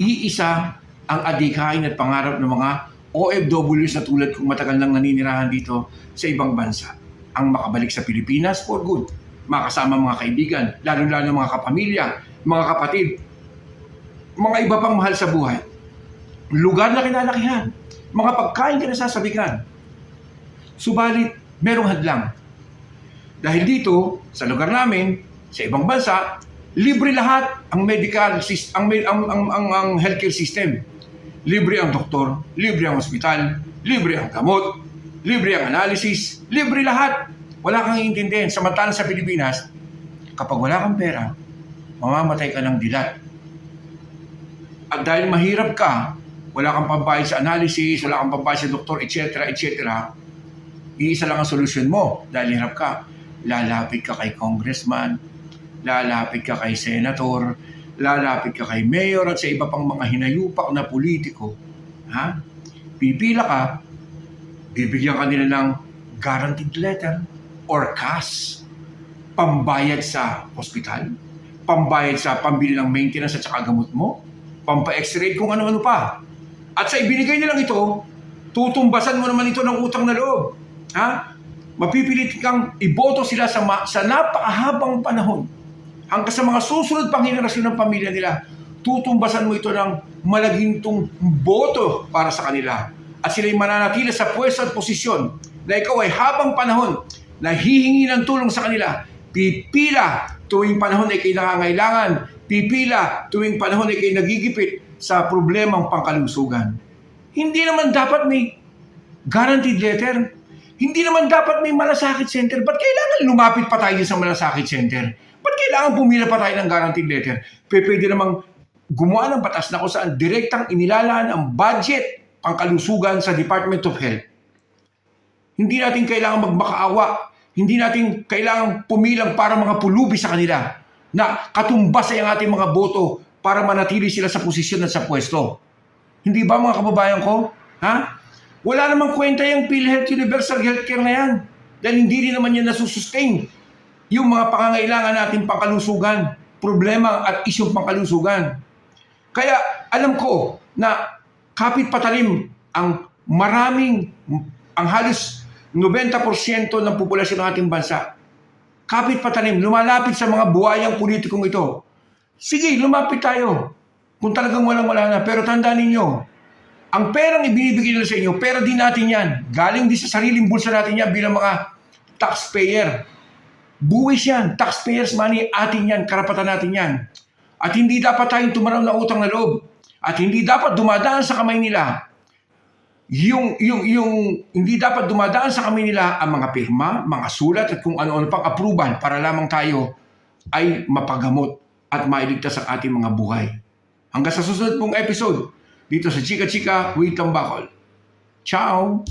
iisa ang adhikain at pangarap ng mga OFWs na tulad kong matagal nang naninirahan dito sa ibang bansa. Ang makabalik sa Pilipinas for good. Makasama mga kaibigan, lalo-lalo mga kapamilya, mga kapatid, mga iba pang mahal sa buhay. Lugar na kinalakihan, mga pagkain kinasasabikan. Subalit, merong hadlang. Dahil dito, sa lugar namin, sa ibang bansa, libre lahat ang medical system, ang healthcare system. Libre ang doktor, libre ang ospital, libre ang gamot, libre ang analysis, libre lahat. Wala kang iintindihin. Samantalang sa Pilipinas, kapag wala kang pera, mamamatay ka ng dilat. At dahil mahirap ka, wala kang pambayad sa analysis, wala kang pambayad sa doktor, etc., etc., iisa lang ang solusyon mo dahil hirap ka. Lalapit ka kay congressman, lalapit ka kay senator, lalapit ka kay mayor at sa iba pang mga hinayupak na politiko. Ha? Pipila ka, bibigyan ka nila ng guaranteed letter or cash, pambayad sa hospital, pambayad sa pambili ng maintenance at saka gamot mo, pampa-x-ray kung ano-ano pa. At sa ibinigay nilang ito, tutumbasan mo naman ito ng utang na loob. Ha? Mapipilit kang iboto sila sa napakahabang panahon. Hanggang sa mga susunod pang henerasyon ng pamilya nila, tutumbasan mo ito ng malagintong boto para sa kanila. At sila'y mananatili sa pwesto at posisyon na ikaw ay habang panahon na hihingi ng tulong sa kanila. Pipila tuwing panahon ay kayo nangangailangan. Pipila tuwing panahon ay kayo nagigipit sa problemang pangkalusugan. Hindi naman dapat may guaranteed letter. Hindi naman dapat may malasakit center. Ba't kailangan lumapit pa tayo sa malasakit center? Ba't kailangan pumila pa tayo ng guaranteed letter? Pwede namang gumawa ng batas na kung saan direktang inilalaan ang budget pangkalusugan sa Department of Health. Hindi natin kailangan magmakaawa. Hindi natin kailangan pumilang para mga pulubi sa kanila na katumbas ay ang ating mga boto para manatili sila sa posisyon at sa pwesto. Hindi ba mga kababayan ko? Ha? Wala namang kwenta yung PhilHealth Universal Healthcare na yan. Dahil hindi rin naman yan nasusustain yung mga pangangailangan natin pangkalusugan, problema at isyong pangkalusugan. Kaya alam ko na kapit patalim ang halos 90% ng populasyon ng ating bansa. Kapit patalim, lumalapit sa mga buhayang politikong ito. Sige, lumapit tayo. Kung talagang walang-wala na. Pero tandaan ninyo, ang perang ibinibigay nila sa inyo, pera din natin yan. Galing din sa sariling bulsa natin yan bilang mga taxpayer. Buwis yan. Taxpayers money, atin yan. Karapatan natin yan. At hindi dapat tayong tumanaw ng utang na loob. At hindi dapat dumadaan sa kamay nila hindi dapat dumadaan sa kamay nila ang mga pirma, mga sulat at kung ano-ano pang approval para lamang tayo ay mapagamot at mailigtas ang ating mga buhay. Hanggang sa susunod pong episode dito sa Chika Chika with Tambakol. Ciao!